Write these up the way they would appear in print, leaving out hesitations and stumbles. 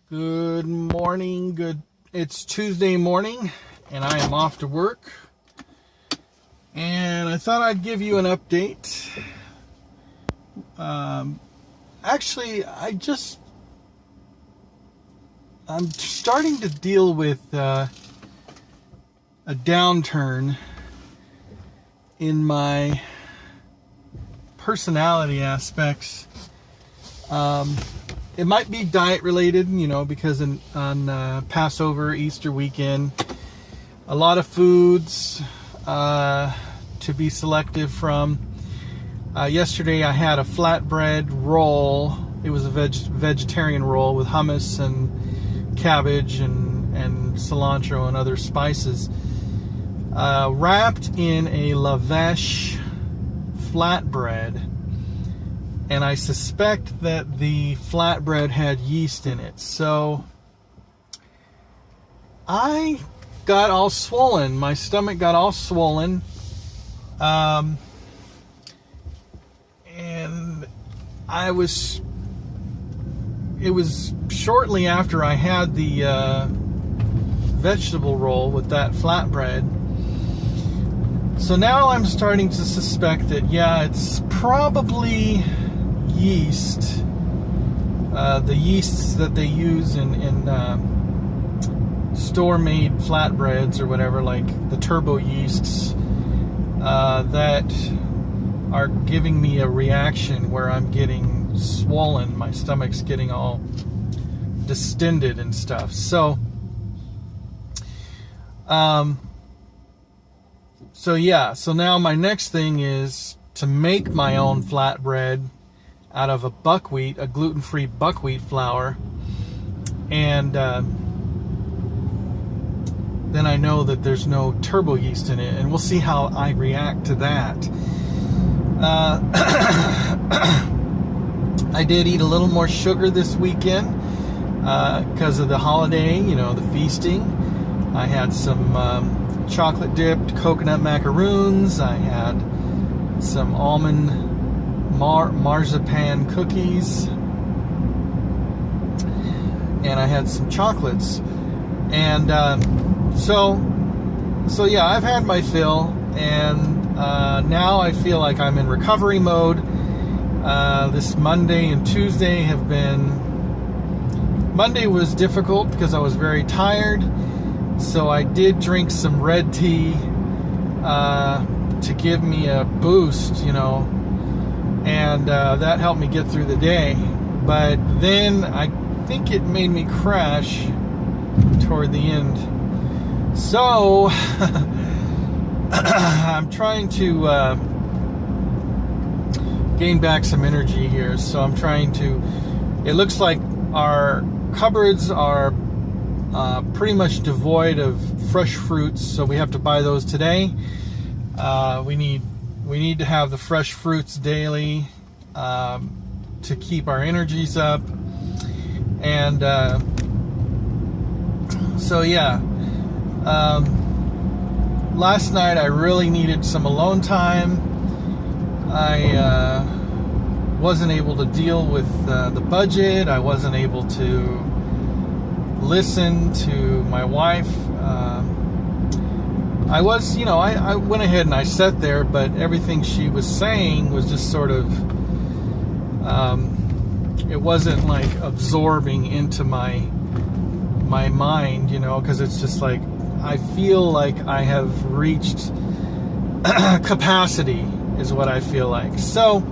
Good morning. It's Tuesday morning, and I am off to work. And I thought I'd give you an update. Actually, I'm starting to deal with a downturn in my personality aspects. It might be diet related, because on Passover, Easter weekend, a lot of foods to be selective from. Yesterday I had a flatbread roll. It was a vegetarian roll with hummus and cabbage and cilantro and other spices, wrapped in a lavash flatbread. And I suspect that the flatbread had yeast in it. So I got all swollen. My stomach got all swollen. And it was shortly after I had the vegetable roll with that flatbread. So now I'm starting to suspect that, it's probably yeast, the yeasts that they use in store-made flatbreads or whatever, like the turbo yeasts, that are giving me a reaction where I'm getting swollen. My stomach's getting all distended and stuff. So now my next thing is to make my own flatbread out of a gluten-free buckwheat flour, and then I know that there's no turbo yeast in it, and we'll see how I react to that. I did eat a little more sugar this weekend because of the holiday, the feasting. I had some chocolate-dipped coconut macaroons. I had some almond marzipan cookies, and I had some chocolates, and so I've had my fill, and now I feel like I'm in recovery mode. This Monday and Tuesday Monday was difficult because I was very tired, so I did drink some red tea to give me a boost, and that helped me get through the day. But then I think it made me crash toward the end. So I'm trying to gain back some energy here. So it looks like our cupboards are pretty much devoid of fresh fruits, so we have to buy those today. We need to have the fresh fruits daily to keep our energies up. And last night I really needed some alone time. I wasn't able to deal with the budget. I wasn't able to listen to my wife. I went ahead and I sat there, but everything she was saying was just sort of, it wasn't like absorbing into my mind, because it's just like, I feel like I have reached capacity is what I feel like. So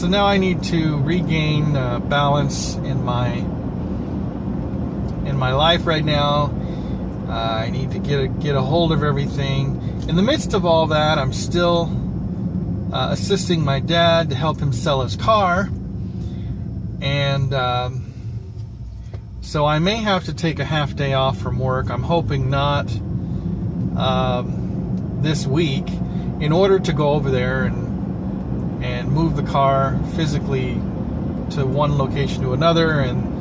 now I need to regain balance in my life right now. I need to get a hold of everything. In the midst of all that, I'm still assisting my dad to help him sell his car, and so I may have to take a half day off from work. I'm hoping not this week, in order to go over there and move the car physically to one location to another, and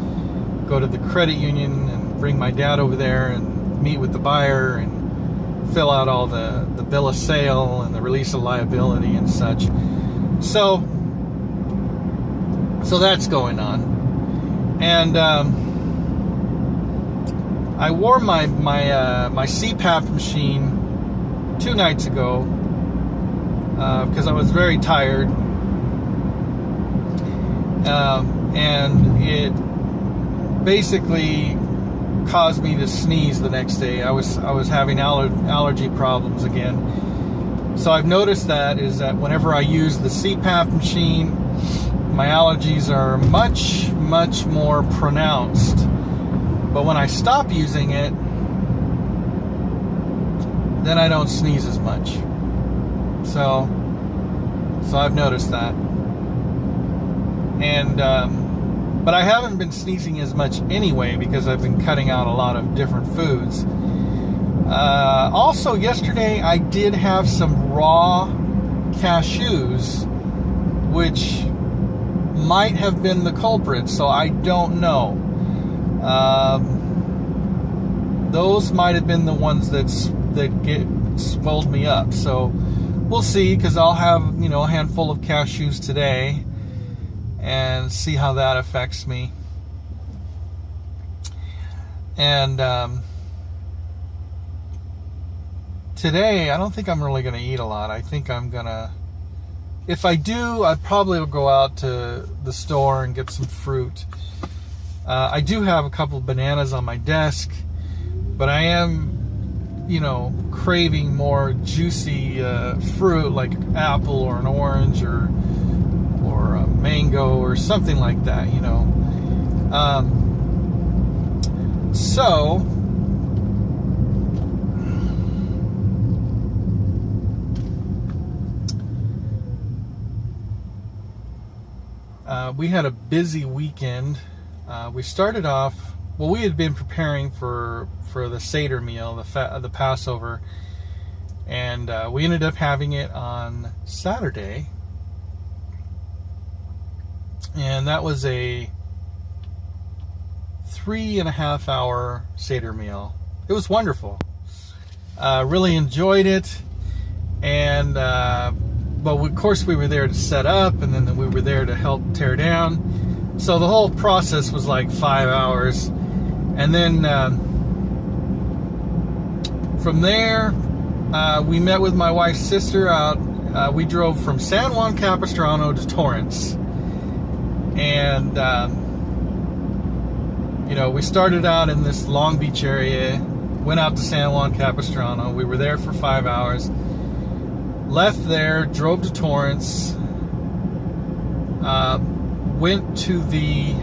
go to the credit union and bring my dad over there and meet with the buyer and fill out all the bill of sale and the release of liability and such. So So that's going on. And I wore my CPAP machine 2 nights ago because I was very tired, and it basically caused me to sneeze the next day. I was having allergy problems again. So I've noticed that whenever I use the CPAP machine, my allergies are much more pronounced. But when I stop using it, then I don't sneeze as much. So I've noticed that. And but I haven't been sneezing as much anyway because I've been cutting out a lot of different foods. Also, yesterday I did have some raw cashews, which might have been the culprit, so I don't know. Those might have been the ones that swelled me up. So we'll see, because I'll have a handful of cashews today and see how that affects me. And today I don't think I'm really going to eat a lot. I think I'm gonna, if I do, I probably will go out to the store and get some fruit. I do have a couple of bananas on my desk, but I am craving more juicy fruit like apple or an orange or a mango or something like that, so we had a busy weekend. We started off, we had been preparing for the Seder meal, the Passover, and we ended up having it on Saturday, and that was a 3.5 hour Seder meal. It was wonderful. Really enjoyed it, and but of course we were there to set up, and then we were there to help tear down. So the whole process was like 5 hours, and then from there we met with my wife's sister out. We drove from San Juan Capistrano to Torrance, and we started out in this Long Beach area, went out to San Juan Capistrano. We were there for 5 hours, left there, drove to Torrance, went to the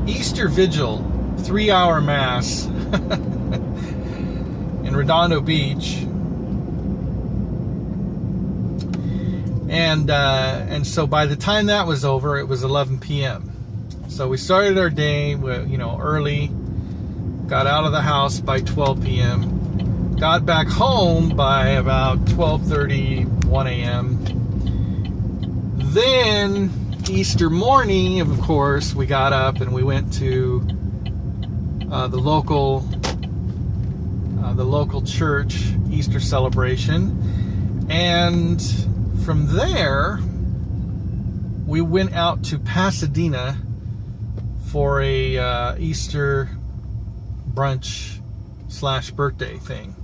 Easter Vigil 3-hour Mass in Redondo Beach, and so by the time that was over, it was 11 p.m. So we started our day, early, got out of the house by 12 p.m., got back home by about 12:30, 1 a.m. Then Easter morning, of course, we got up and we went to the local church Easter celebration, and from there we went out to Pasadena for a Easter brunch / birthday thing,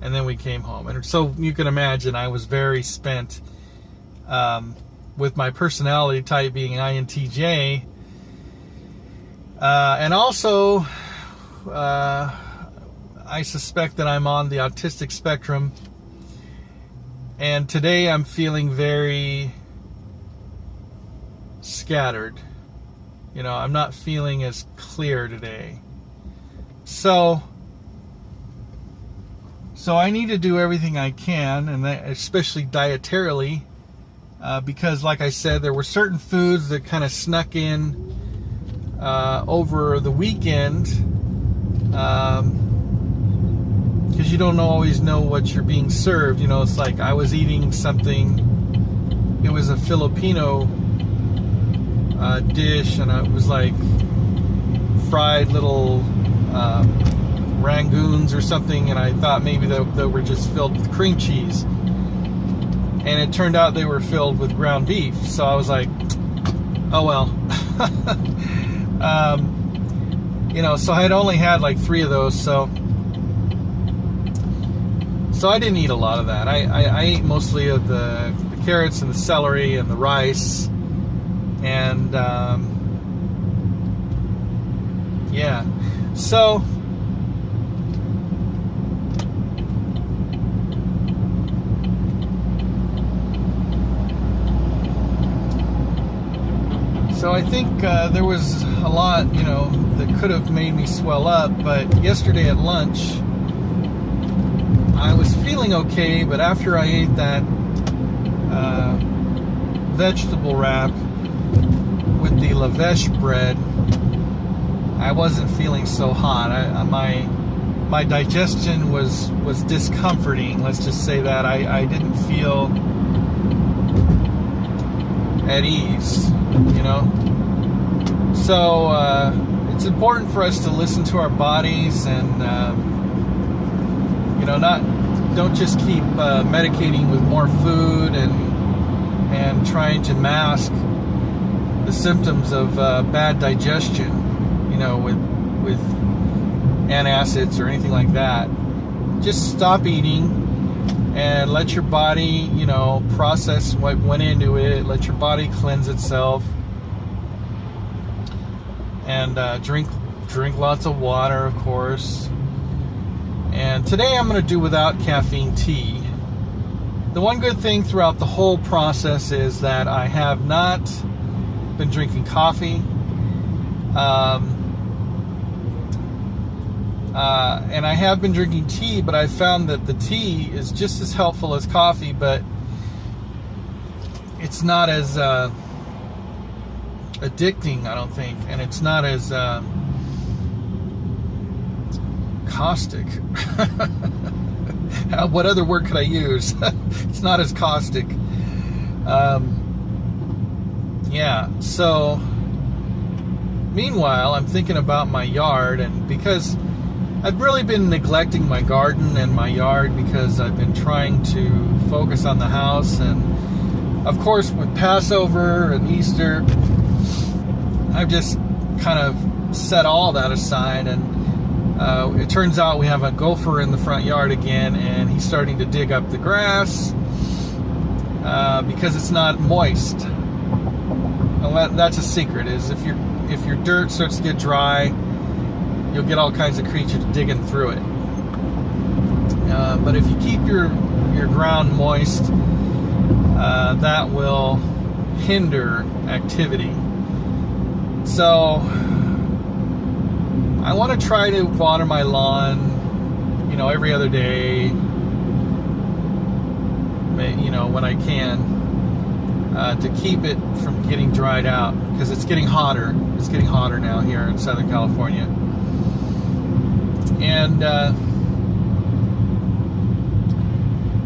and then we came home. And so you can imagine I was very spent, with my personality type being INTJ, and also I suspect that I'm on the autistic spectrum, and today I'm feeling very scattered. I'm not feeling as clear today. So I need to do everything I can, and especially dietarily, because like I said, there were certain foods that kind of snuck in over the weekend, because you don't always know what you're being served. It's like I was eating something, it was a Filipino dish, and it was like fried little rangoons or something, and I thought maybe they were just filled with cream cheese. and it turned out they were filled with ground beef. So I was like, oh well. So I had only had like 3 of those, so I didn't eat a lot of that. I ate mostly of the carrots and the celery and the rice, and yeah. So I think there was a lot, that could have made me swell up, but yesterday at lunch, I was feeling okay, but after I ate that vegetable wrap with the lavash bread, I wasn't feeling so hot. My digestion was discomforting. Let's just say that I didn't feel at ease, So it's important for us to listen to our bodies and don't just keep medicating with more food and trying to mask the symptoms of bad digestion, with antacids or anything like that. Just stop eating and let your body, process what went into it. Let your body cleanse itself, and drink lots of water, of course. And today I'm going to do without caffeine tea. The one good thing throughout the whole process is that I have not been drinking coffee. And I have been drinking tea, but I found that the tea is just as helpful as coffee, but it's not as addicting, I don't think, and it's not as caustic. What other word could I use? It's not as caustic. Yeah, so meanwhile, I'm thinking about my yard, and because I've really been neglecting my garden and my yard because I've been trying to focus on the house, and of course with Passover and Easter, I've just kind of set all that aside, and it turns out we have a gopher in the front yard again, and he's starting to dig up the grass because it's not moist. Well, that's a secret, is if your dirt starts to get dry, you'll get all kinds of creatures digging through it. But if you keep your ground moist, that will hinder activity. So I want to try to water my lawn, every other day, when I can, to keep it from getting dried out, because it's getting hotter. It's getting hotter now here in Southern California. And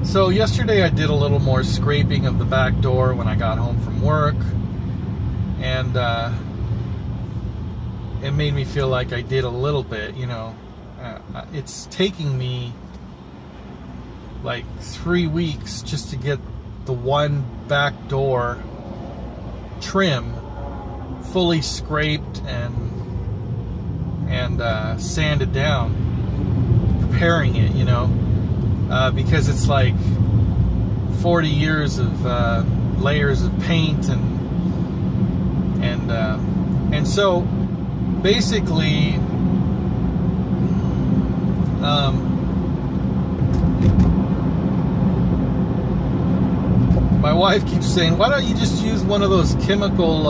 so yesterday I did a little more scraping of the back door when I got home from work, and it made me feel like I did a little bit, it's taking me like 3 weeks just to get the one back door trim fully scraped and sanded down, preparing it, because it's like 40 years of layers of paint, and so basically, my wife keeps saying, why don't you just use one of those chemical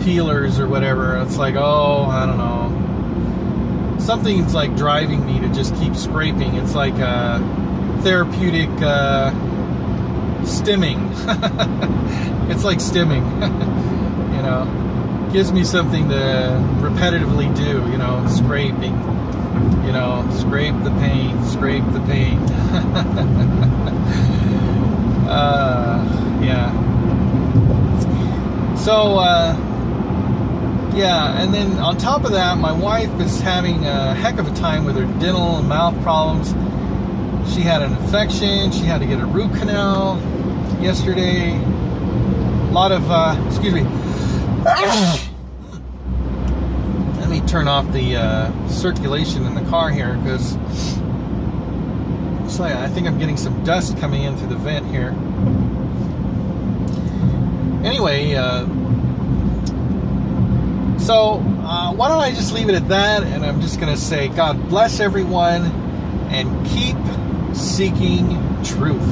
peelers or whatever? It's like, oh, I don't know. Something's like driving me to just keep scraping. It's like therapeutic stimming. It's like stimming, gives me something to repetitively do, scraping, scrape the paint, scrape the paint. Yeah. So, yeah, and then on top of that, my wife is having a heck of a time with her dental and mouth problems. She had an infection. She had to get a root canal yesterday. A lot of, excuse me. Let me turn off the circulation in the car here, because it's like, I think I'm getting some dust coming in through the vent here. Anyway, so why don't I just leave it at that, and I'm just going to say God bless everyone and keep seeking truth.